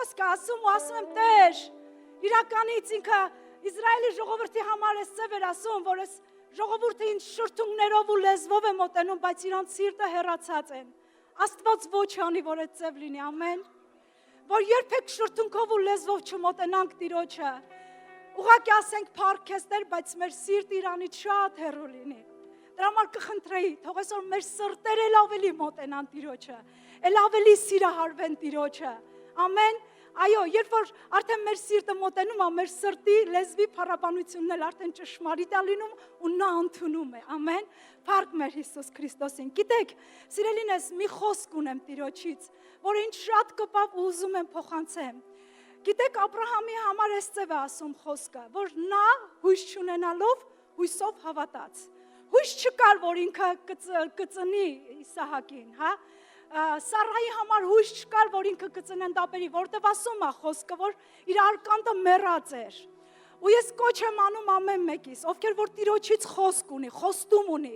խոսքը ասում ու ասում եմ Տեր, իրականից ինքը Իսրայելի ժողովրդի համար էս ծև էր ասում, որ էս ժողովուրդը ինձ շրթունքներով ու լեզվով է մոտենում, բայց իրանց սիրտը հեռացած են։ Աստված ոչ անի, որ այդ ծև լինի, ամեն։ Որ երբեք շրթունքով ու լեզվով չմոտենանք Տիրոջը։ Ուղղակի ասենք փառք քեզ Տեր, բայց մեր սիրտը իրանից շատ հեռու լինի։ Դրա համար կխնդրեի, թող այսօր մեր սրտերը էլ ավելի մոտենան Տիրոջը, էլ ավելի սիրահարվեն Տիրոջը։ Ամեն։ Այո, երբ որ արդեն մեր սիրտը մոտենում է, մեր սրտի լեզվի փառաբանությունն էլ արդեն ճշմարիտ է լինում ու նա ընդունում է։ Ամեն։ Փառք մեր Հիսուս Քրիստոսին։ Գիտեք, սիրելիներս, մի խոսք ունեմ Տիրոջից, որը ինձ շատ կպավ ու ուզում եմ փոխանցեմ։ Գիտեք, Աբրահամի համար էս ծև է ասում խոսքը, որ նա հույս չունենալով հույսով հավատաց։ Հույս չկար, որ ինքը կծնի Իսահակին, հա։ Սարայի համար հույս չկար, որ ինքը կծնեն դապերի, որտեվ ասում է խոսքը, որ իր արկանդը մեռած էր։ Ու ես կոչ եմ անում ամեն մեկիս, ովքեր որ Տիրոջից խոսք ունի, խոստում ունի։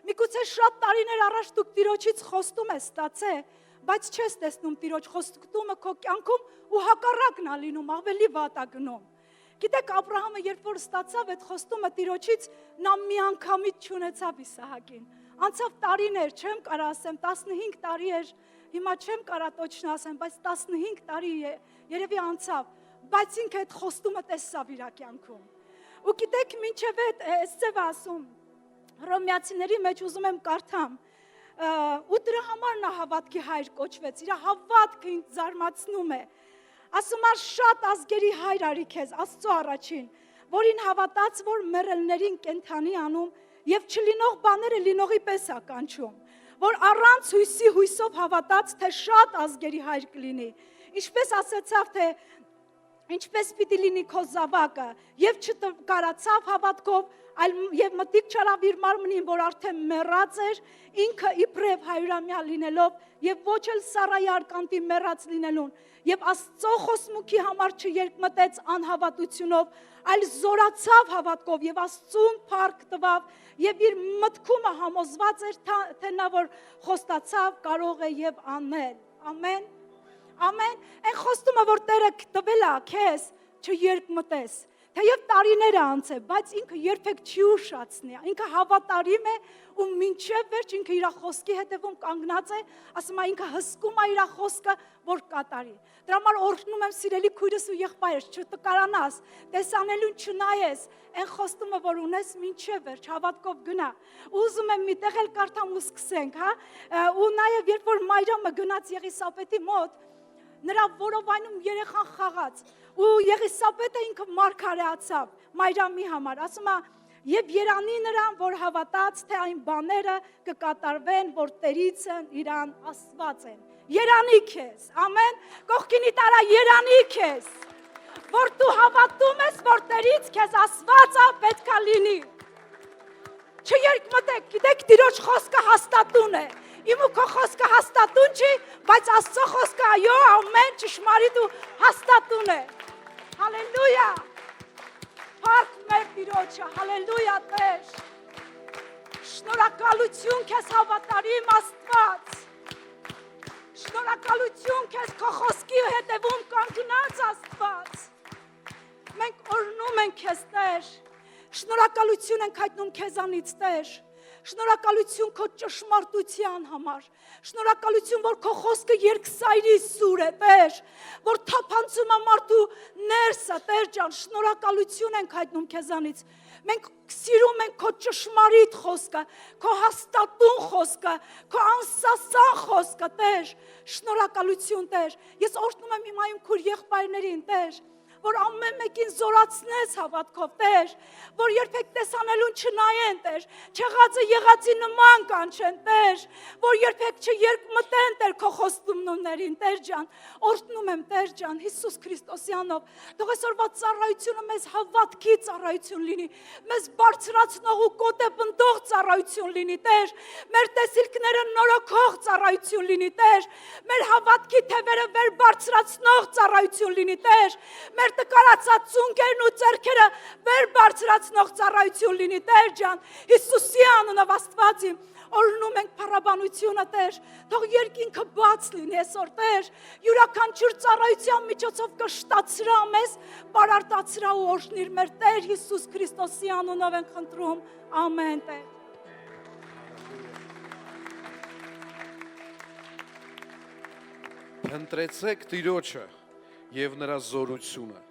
Միգուցե շատ տարիներ առաջ դուք Տիրոջից խոստում ես ստացել, բայց չես տեսնում Տիրոջ խոստումը քո կյանքում ու հակառակն է լինում, ավելի վատ է գնում։ Գիտեք, Աբրահամը երբ որ ստացավ այդ խոստումը Տիրոջից, նա միանգամից չունեցավ Իսահակին։ Անցավ տարիներ, չեմ կարա ասեմ, 15 տարի էր, հիմա չեմ կարա точно ասեմ, բայց 15 տարի երևի անցավ, բայց ինքը այդ խոստումը տեսավ իր կյանքում։ Ու գիտեք, մինչև այս ծև ասում, Հռոմեացիների մեջ ուզում եմ կարդամ, ու դրա համար նա հավատքի հայր կոչվեց, իր հավատքը ինձ զարմացնում է։ Ասում է շատ ազգերի հայր արի քեզ, Աստծո առաջին, որին հավատաց, որ մեռելներին կենդանի անում եւ չլինող բաները լինողի պես է կանչում, որ առանց հույսի հույսով հավատաց, թե շատ ազգերի հայր կլինի, ինչպես ասացավ, թե ինչպես պիտի լինի քո զավակը, եւ չկարացավ հավատքով, այլ եւ մտիկ չարավ իր մարմնին, որ արդեն մեռած էր, ինքը իբրև հայրամյա լինելով եւ ոչ էլ Սարայի արկանդի մեռած լինելուն, եւ Աստծո խոսմուքի համար չերկմտեց անհավատությունով, այլ զորացավ հավատքով եւ Աստծուն փառք տվավ եւ իր մտքումը համոզված էր, թե նա որ խոստացավ կարող է եւ անել։ Ամեն։ Ամեն, այն խոստումը, որ Տերը տվել է քեզ, չերկմտես, թեև տարիները անցել, բայց ինքը երբեք չի ուշացնի, ինքը հավատարիմ է ու մինչև վերջ ինքը իր խոսքի հետևում կանգնած է, ասում է ինքը հսկում է իր խոսքը, որ կատարի։ Դրա համար օրհնում եմ սիրելի քույրս ու եղբայրս, չտկարանաս, տեսանելուն չնայես, այն խոստումը, որ ունես մինչև վերջ հավատքով գնա։ Ուզում եմ միտեղ էլ կարդամ ու սկսենք, հա, ու նաև երբ որ Մայրամը գնաց Եղիսաբեթի մոտ, նրա որովայնում երեխան խաղաց ու Եղիսաբեթը ինքը մարգարեացավ Մայրամի համար, ասում է եւ երանի նրան, որ հավատաց, թե այն բաները կկատարվեն, որ Տերից են իրան աստված են։ Երանի քեզ, ամեն, կողքինի տարա երանի քեզ, որ դու հավատում ես, որ Տերից քեզ աստվածը պետքա լինի։ Չերկմտեք, գիտեք, Տիրոջ խոսքը հաստատուն է։ Իմ ու քո խոսքը հաստատուն չի, բայց Աստծո խոսքը այո, ամեն ճշմարիտ ու հաստատուն է։ Հալելույա։ Փառք մեր Տիրոջը, հալելույա Տեր։ Շնորհակալություն քեզ հավատարիմ Աստված։ Շնորհակալություն քեզ քո խոսքի հետևում կանգնած Աստված։ Մենք օրհնում ենք քեզ Տեր։ Շնորհակալություն ենք հայտնում քեզանից Տեր։ Շնորհակալություն քո ճշմարտության համար, շնորհակալություն, որ քո խոսքը երկսայրի սուր է, Տեր, որ թափանցում է մարդու ներսը, Տեր ջան, շնորհակալություն ենք հայտնում քեզանից։ Մենք սիրում ենք քո ճշմարիտ խոսքը, քո հաստատուն խոսքը, քո անսասան խոսքը, Տեր, շնորհակալություն, Տեր։ Ես օրհնում եմ հիմա իմ քույր եղբայրներին, Տեր, որ ամեն մեկին զորացնես հավատքով, Տեր, որ երբեք տեսանելուն չնայեն, Տեր, չեղածը եղածի նման կանչեն, Տեր, որ երբեք չերկմտեն, Տեր, քո խոստումներին, Տեր ջան, օրհնում եմ, Տեր ջան, Հիսուս Քրիստոսի անով, թող այսօրվա ծառայությունը մեզ հավատքի ծառայություն լինի, մեզ բարձրացնող ու կոտեպնդող ծառայություն լինի, Տեր, մեր տեսիլքները նորոգող ծառայություն լինի, Տեր, մեր հավատքի թևերը վեր բարձրացնող ծառայություն լինի, Տեր, մեր տկարացած ծունկերն ու ձեռքերը վեր բարձրացնող ծառայություն լինի, Տեր ջան, Հիսուսի անունով Աստված իմ, օրհնում ենք փառաբանությունը Տեր, թող երկինքը բաց լինի այսօր Տեր, յուրաքանչյուր ծառայության միջոցով կշտացրա մեզ, բարարտացրա ու օրհնիր մեր Տեր Հիսուս Քրիստոսի անունով ենք խնդրում, ամեն Տեր։ Ընտրեցեք Տիրոջը եւ նրա զորությունը,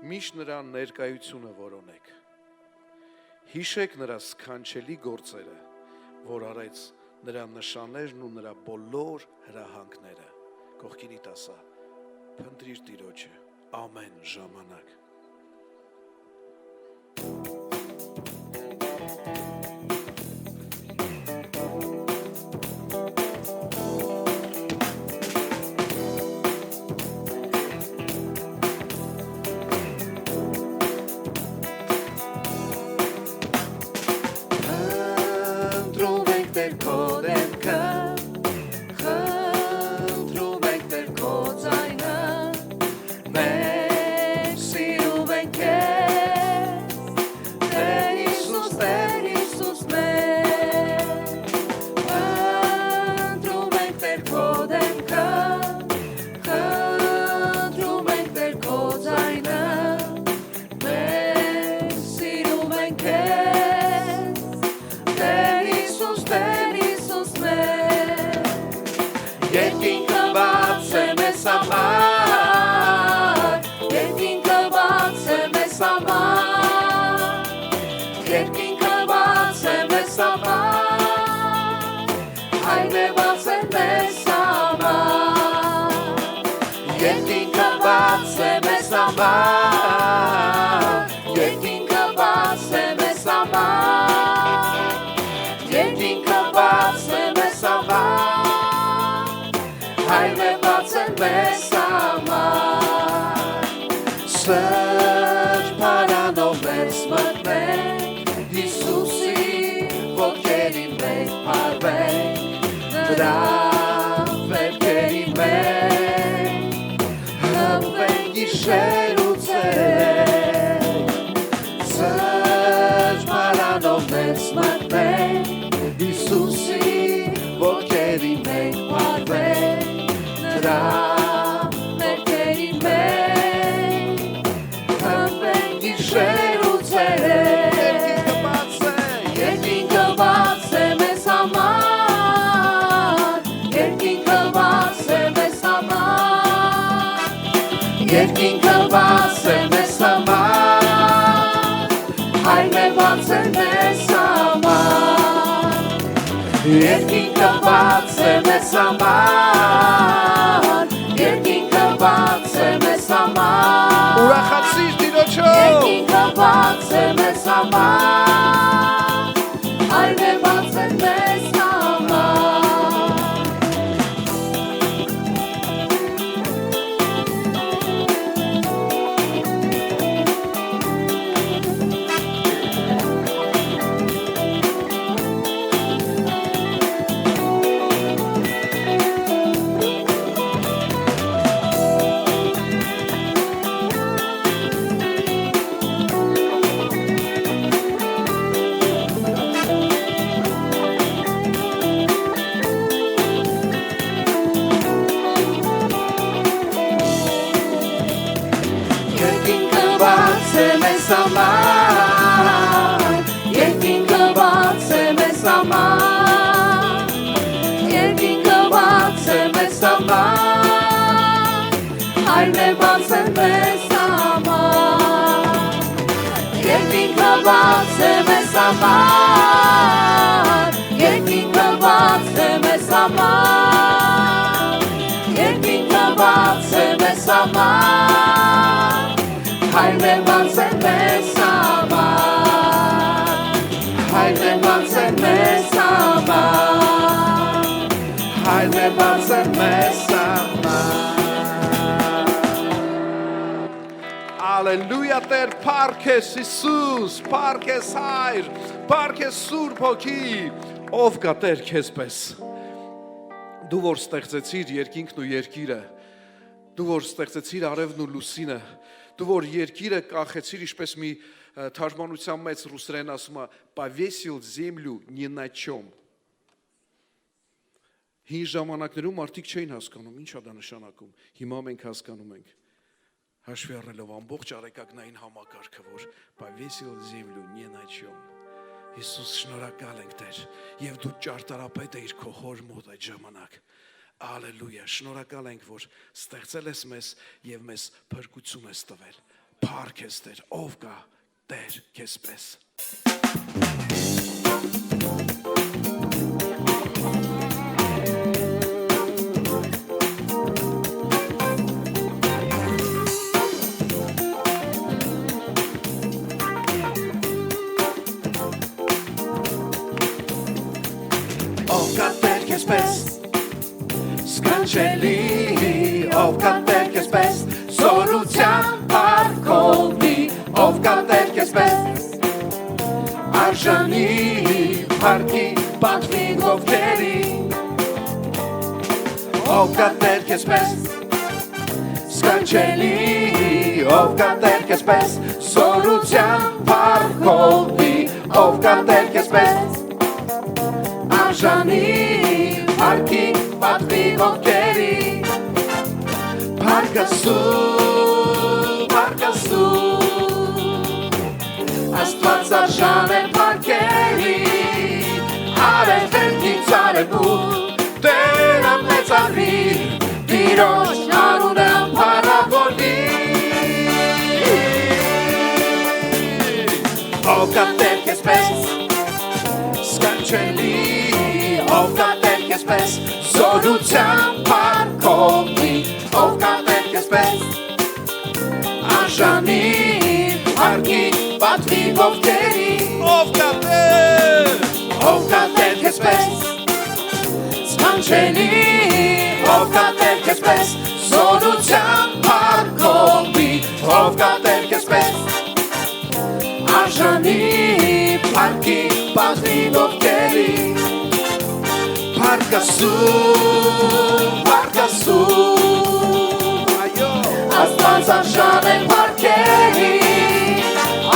միշտ նրա ներկայությունը որոնեք։ Հիշեք նրա սքանչելի գործերը, որ արեց նրա նշաններն ու նրա բոլոր հրահանգները։ Կողքինիդ ասա, փնտրիր Տիրոջը ամեն ժամանակ։ Սրջ պարանով մեզ մտնենք, Հիսուսի ոտքերի մեջ փարվենք, նրա վերքերի մեջ հպվենք գիշեր ու ցերեկ, սրջ պարանով մեզ մտնենք, Հիսուսի ոտքերի մեջ փարվենք, նրա Երկինքը բաց է մեզ համար, հայրը բաց է մեզ համար, երկինքը բաց է մեզ համար, երկինքը բաց է մեզ համար, ուրախացիր Տիրոջով, երկինքը բաց է մեզ համար, հայրը բաց է մեզ համար. Երկինքը բաց է մեզ համար, երկինքը բաց է մեզ համար, հայրն է բաց է մեզ համար, երկինքը բաց է մեզ համար, երկինքը բաց է մեզ համար, երկինքը բաց է մեզ համար, հայրն է բաց է մեզ համար, հայրն է բաց է մեզ համար, հայրն է բաց է մեզ համար. Ալելույա Տեր, փառք ես Հիսուս, փառք ես Հայր, փառք ես Սուրբ Հոգի, ով կա Տեր քեզպես. Դու որ ստեղծեցիր երկինքն ու երկիրը, դու որ ստեղծեցիր արևն ու լուսինը, դու որ երկիրը կանխեցիր, ինչպես մի թարգմանության մեջ ռուսերեն ասում է, повесил землю ни на чем, Հին ժամանակներում մարդիկ չէին հասկանում, ինչ է դա նշանակում։ Հիմա մենք հասկանում ենք։ Հաշվի առնելով ամբողջ արեկագնային համակարգը, որ повесил землю не на чем։ Հիսուս, շնորհակալ ենք Տեր, եւ դու ճարտարապետ ես քո հոր մոտ այդ ժամանակ։ Ալելույա, շնորհակալ ենք, որ ստեղծել ես մեզ եւ մեզ փրկություն ես տվել։ Փառք ես Տեր, ով կա Տեր քեզ պես։ Ով կա Տեր քեզ պես, սքանչելի, ով կա Տեր քեզ պես, զորության փառքովնի, ով կա Տեր քեզ պես, արժանի փառքի պատվի ովքերի, ով կա Տեր քեզ պես, սքանչելի, ով կա Տեր քեզ պես, զորության փառքովնի, ով կա Տեր քեզ պես, արժանի փառքի պատվի ովքերի, փառքասու, փառքասու, Աստված արժան է փառքերի, արևելքից արևմուտք, Տերը մեծարվի, Տիրոջ անունը փառավորվի, ով կա Տեր քեզ պես, սքանչելի, ով կա Տեր քեզ պես, զորության փառքովնի, ով կա Տեր քեզ պես, արժանի փառքի պատվի ովքերի, ով կա Տեր քեզ պես, սքանչելի, ով կա Տեր քեզ պես, զորության փառքովնի, ով կա Տեր քեզ պես, արժանի փառքի պատվի ովքերի, Փառքասու, փառքասու, Աստված արժան է փառքերի,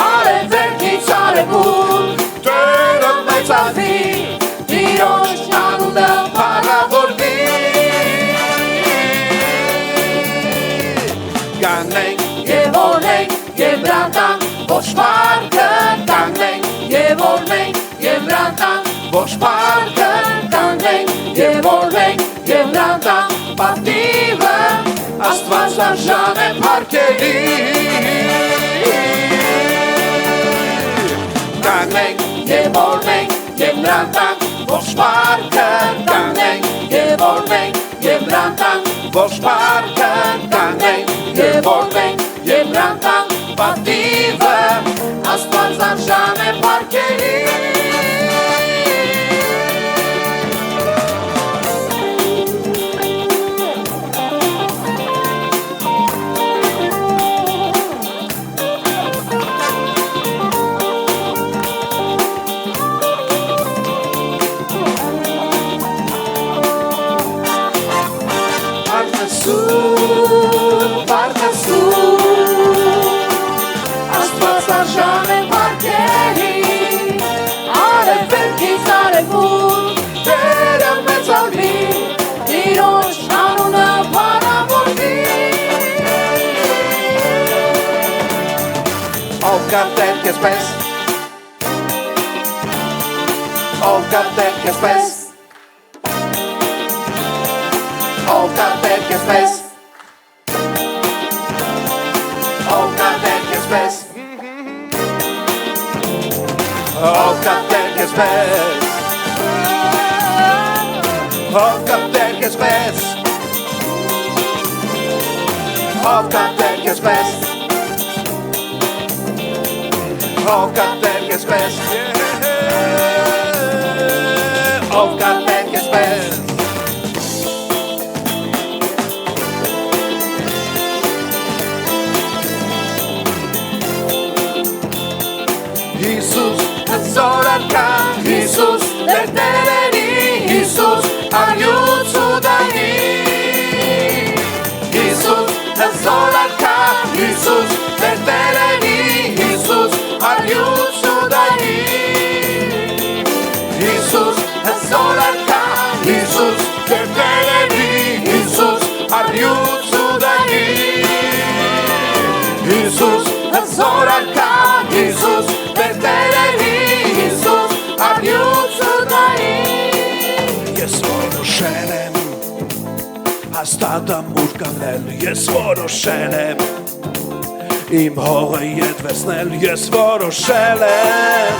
արևելքից արևմուտք, Տերը մեծարվի, Տիրոջ անունը փառավորվի, Կանենք եւ օրենք եւ վրանտանք, ոչ փառքը տանենք, եւ օրենք եւ վրանտանք, ոչ փառքը տանենք եւ օրենք եւ վրանտանք, պատիվը Աստված արժան է փառքերի, տանենք եւ օրենք եւ վրանտանք, ոչ փառքը տանենք եւ օրենք եւ վրանտանք, ոչ փառքը տանենք եւ օրենք եւ վրանտանք, պատիվը Աստված արժան է փառքերի, Փառքասու, Աստված արժան է փառքերի, արևելքից արևմուտք, Տերը մեծարվի, Տիրոջ անունը փառավորվի, ով կա Տեր քեզ պես, ով կա Տեր քեզ պես, ով կա Տեր քեզ պես, ով կա Տեր քեզ պես, ով կա Տեր քեզ պես, ով կա Տեր քեզ պես, ով կա Տեր քեզ պես, ով կա Տեր քեզ պես, ով կա Տեր քեզ պես, Հիսուս հզորակա, Հիսուս դերտերերի, Հիսուս արյուծ ու դանի, Հիսուս հզորակա, Հիսուս դերտերերի, Հիսուս արյուծ ու դանի, Հիսուս հզորակա, Հիսուս դերտերերի, Հիսուս հզորակա Հիսուս Տերտերերի Հիսուս արյուցուդային Ես որոշել եմ հաստատամ ուր կանգնել Ես որոշել եմ իմ հողը ետ վերցնել Ես որոշել եմ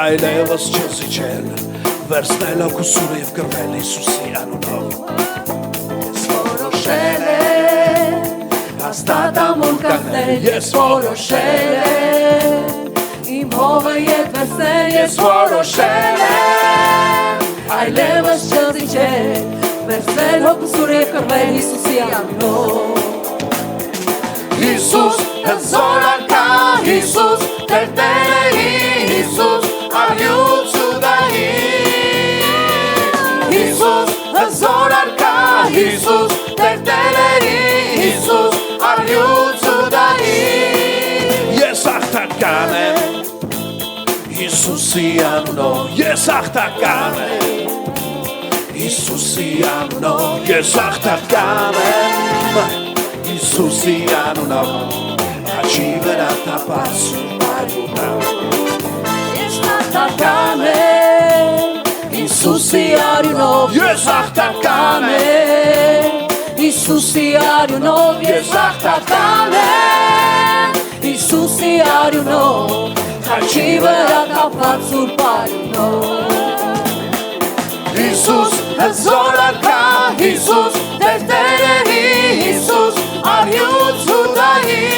այլևս չզիջել Վերցնել ոգուսուրը և կրվել Հիսուսի անունով Ես որոշել եմ հաստատամ ուր կանգնել Ես որոշել եմ իմ հողը ետ վերցնել Ես որոշել եմ այլևս չզիջել Վերցնել ոգուսուրը և կրվել Հիսուսի անունով Հիսուս հզորակա Հիսուս Տերտերերի Հիսուս արյուցուդային Հիսուս հզորակա Հիսուս Տերտերերի Հիսուս արյուցուդային Ես աղթական եմ Հիսուսի անունով Ես աղթական եմ Հիսուսի անունով Ես աղթական եմ Հիսուսի անունով Աչի վրա տապած սուրբարունով Ես աղթական եմ Հիսուսի անունով Ես աղթական եմ Հիսուսի անունով Ես աղթական եմ Հիսուսի անունով Աչի վրա տապած սուրբարունով Հիսուս հզորակա Հիսուս Տերտերերի Հիսուս արյուցուդային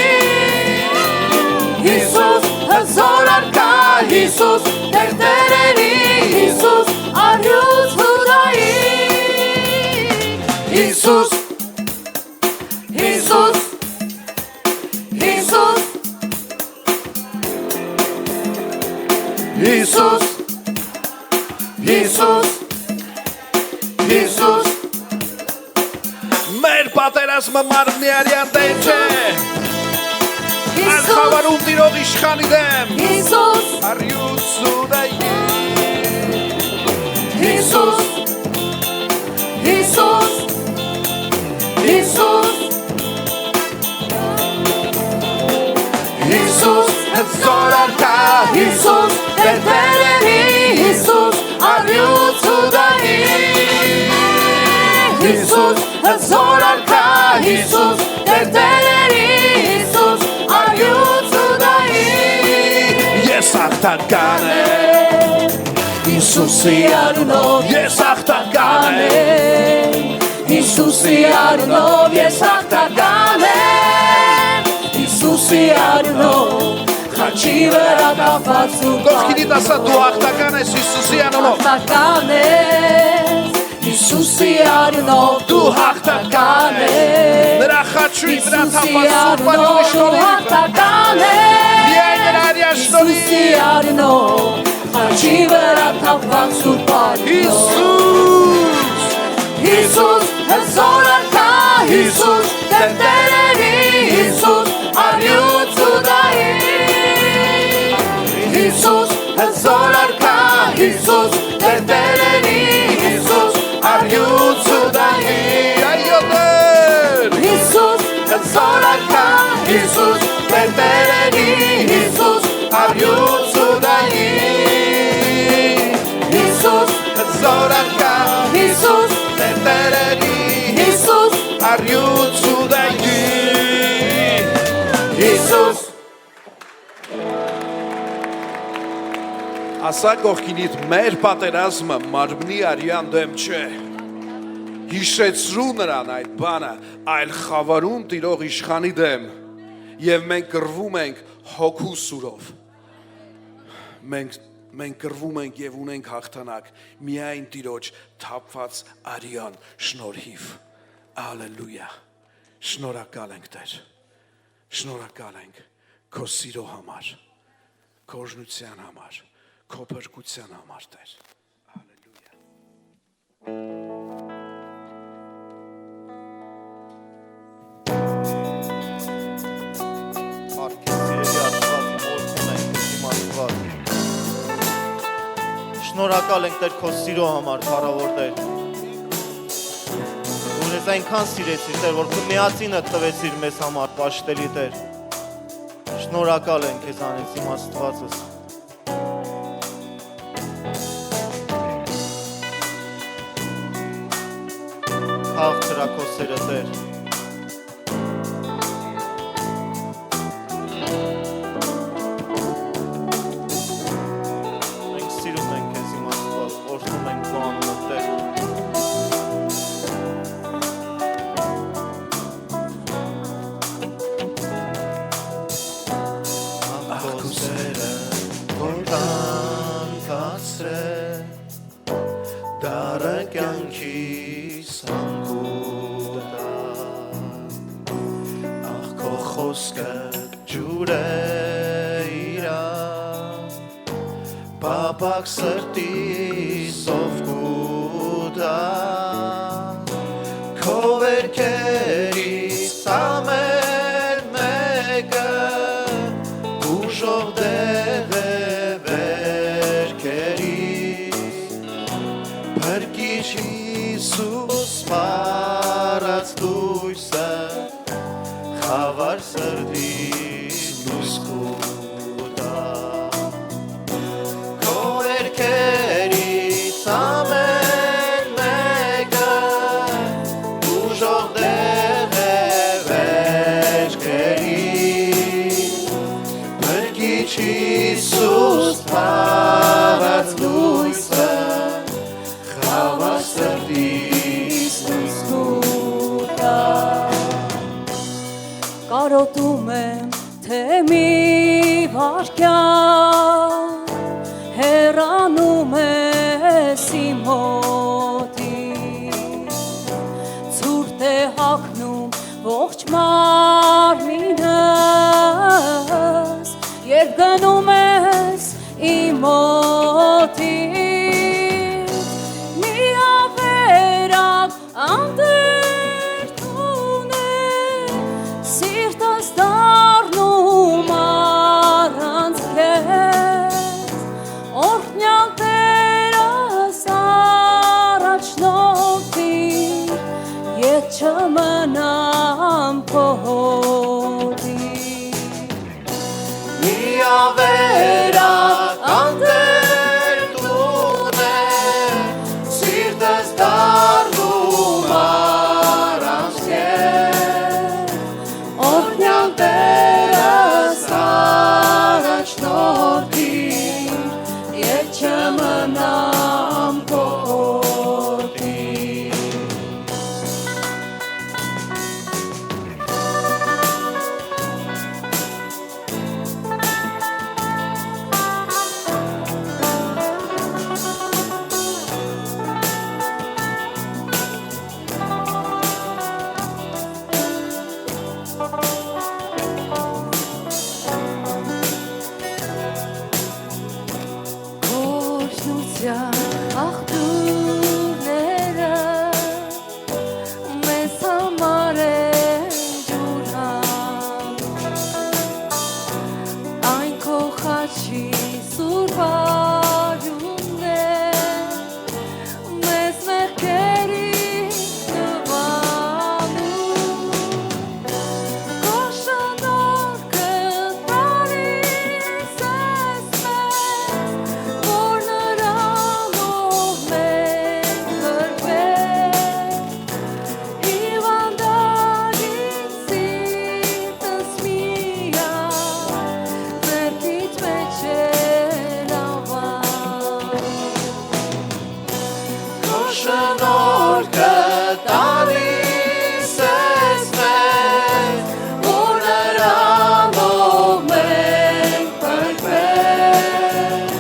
Հիսուս հզորակա Հիսուս Տերտերերի Հիսուս արյուցուդային Հիսուս Հիսուս Հիսուս Հիսուս Հիսուս Հիսուս Մեր պատերազմը մարմնի արյան դեմ չէ Այլ խավարում տիրող իշխանի դեմ Հիսուս Արյուցուդային Հիսուս Հիսուս Հիսուս Հիսուս հզորակա Հիսուս Տերտերերի Հիսուս արյուցուդային Հիսուս հզորակա Հիսուս Տերտերերի Հիսուս արյուցուդային Ես աղթական եմ Հիսուսի անունով Ես աղթական եմ Հիսուսի անունով Ես աղթական եմ Հիսուսի անունով Խաչի վրա կապած ու Կողքինիդ ասա դու աղթական ես Հիսուսի անունով Աղթական ես Հիսուսի անունով Դու հաղթական ես Նրա խաչույն նրա թափած սուրբանյունի շնորհիվ Աղթական ես Միայն նրա արյան շնորհիվ Հիսուսի անունով Խաչի վրա թափված սուրբանյունով Հիսուս Հիսուս հզորակա Հիսուս Տերտերերի Հիսուս արյուցուդային Հիսուս հզորակա Հիսուս Տերտերերի Հիսուս արյուցուդային Այո Տեր Հիսուս հզորակա Հիսուս Տերտերերի Հիսուս արյուցուդային Հիսուս հզորակա Հիսուս Տերտերերի Հիսուս արյուցուդային Հիսուս Ասա կողքինիդ մեր պատերազմը մարմնի արյան դեմ չէ Հիշեցրու նրան այդ բանը այլ խավարում տիրող իշխանի դեմ և մենք կռվում ենք հոգու սուրով Մենք կռվում ենք և ունենք հաղթանակ միայն տիրոջ թափված արյան շնորհիվ Ալելույա Շնորհակալ ենք Տեր Շնորհակալ ենք քո սիրո համար քո օրհնության համար քո փրկության համար Տեր Ալելույա Շնորհակալ ենք Տեր քո սիրո համար, փառավոր Տեր։ Դու մեզ այնքան սիրեցիր, Տեր, որ քո միածինը տվեցիր մեզ համար, պաշտելի Տեր։ Շնորհակալ ենք քեզանից իմ Աստվածս։ Հաղթրա քո սերը Տեր։ Մենք սիրում ենք քեզ իմ Աստված, օրհնում ենք քո անունը Տեր։ Քո սերը որքան կացրել դարը կյանքիս հանգուտա ախ քո խոսքը ջուր է իրա պապակ սրտիս ով կուտա քո վերքերից ամեն մեկը ուժով դեղ է վերքերից Փրկիչ Հիսուս մարած լույսը խավար սրտիս լույս կուտա Քո վերքերից ամեն մեկը ուժով դեղ է վերքերից Փրկիչ Հիսուս մարած լույսը խավար սրտիս լույս կուտա Կարոտում եմ, թե մի վարկյան հեռանում ես իմ մոտից ցուրտ է հագնում ողջ մարմինս երբ գնում ես իմ մոտից մի ավերակ անդեր տուներ Սիրտս դառնում առանց քեզ Օրհնյալ Տերս առաջնորդիր Ետ չմնամ քո հոտիր Մի ավերակ անդեր տուներ Սիրտս դառնում առանց քեզ Օրհնյալ Տերս առաջնորդիր Ետ չմնամ քո հոտիր Օրհնության աղբյուրները մեզ համար են ջուր հանում Այն քո խաչի սուրբ արյունն է մեզ մեղքերից նվանում Քո շնորհքը տալիս ես մեզ որ նրանով մենք կրվենք Հիվանդագին սիրտս միայն ձեռքիդ մեջ է լավան Քո շնորհքը տալիս ես մեզ, որ նրանով մենք փրկվենք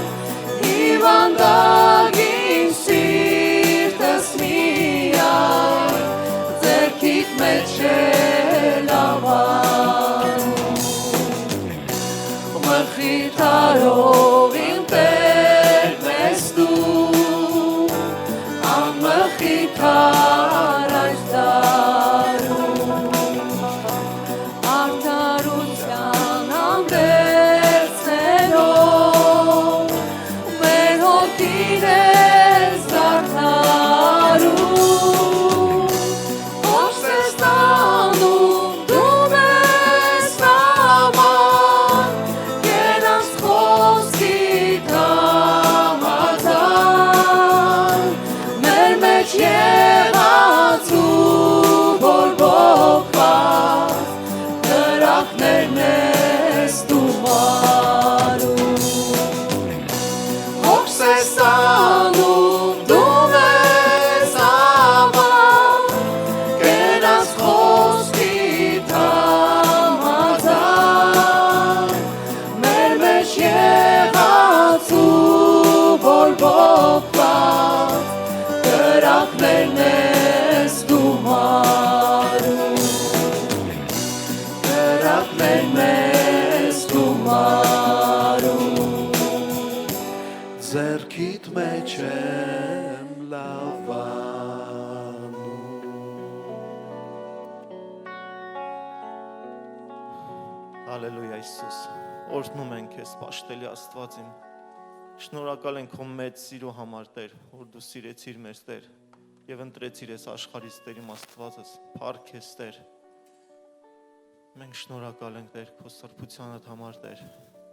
Հիվանդագին սիրտս միայն ձեռքիդ մեջ է լավանում Մխիթարով իմ Տեր մեզ դու անմխիթար այս դարում Արդարության անդերձներով մեր հոգին ես զարդարում Ով ես տանում դու մեզ նամակ կրակներն ես դու մարում Հոգս ես անում դու մեզ համար Կենաս խոսքիդ համաձայն Մեր մեջ եղած ու բորբոքված Կրակներն ես դու մարում Կրակներն ես դու մարում Ձերքիդ մեջ եմ լավանում Հալելույա Հիսուս, օրհնում ենք քեզ պաշտելի Աստված իմ։ Շնորհակալ ենք քո մեծ սիրո համար Տեր, որ դու սիրեցիր մեզ Տեր եւ ընտրեցիր ես աշխարհից Տեր իմ Աստվածս, փառք ես Տեր։ Մենք շնորհակալ ենք Տեր քո սրբությանդ համար Տեր,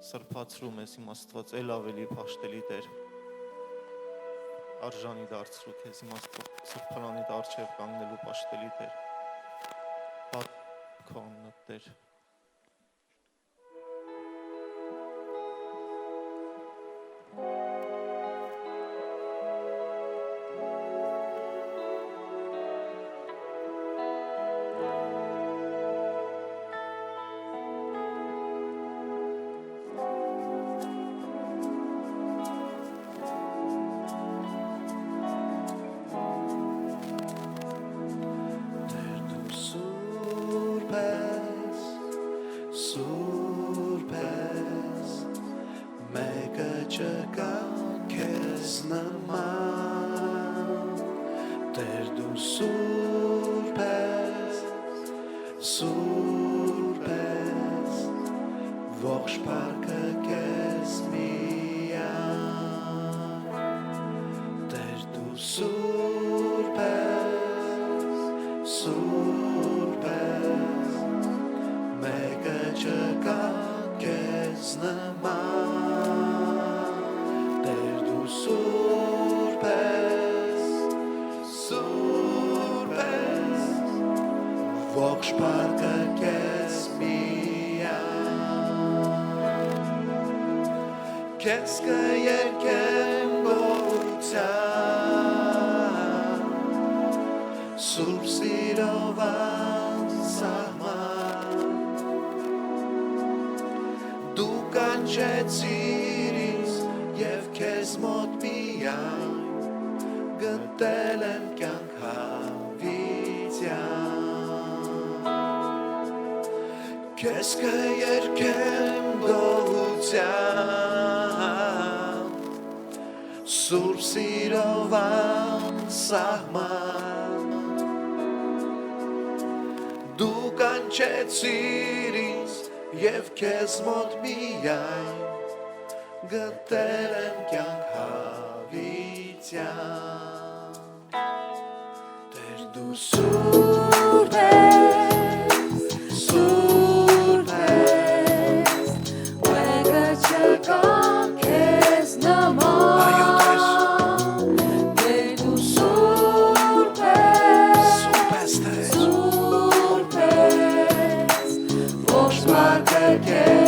սրբացրում ես իմ Աստված, ել ավելի պաշտելի Տեր։ Արժանի դարձրու քեզ իմ Աստված, սրբարանիդ առջև կանգնելու պաշտելի Տեր։ Փառք քո անունդ Տեր։ Սուրբ ես, մեկը չկա քեզ նման, Տեր դու սուրբ ես, ողջ փառքը քեզ միայն, Տեր դու սուրբ ես, Մեկը չկա քեզ նման, Տեր դու սուրբ ես, ողջ փառքը քեզ միայն, Քեզ կերկեմ գոհության, Սուրբ սիրով անսահման, Դու կանչեցիր ինձ և քեզ մոտ միայն, Գտել եմ կյանք հավիտյան, Քեզ կերկեմ գոհության, Սուրբ սիրով անսահման, Դու կանչեցիր ինձ և քեզ մոտ միայն, Գտել եմ կյանք հավիտյան, Տեր դու Սուրբ ես, մեկը չկա քեզ նման Տեր դու սուրբ ես, ողջ փառքը քեզ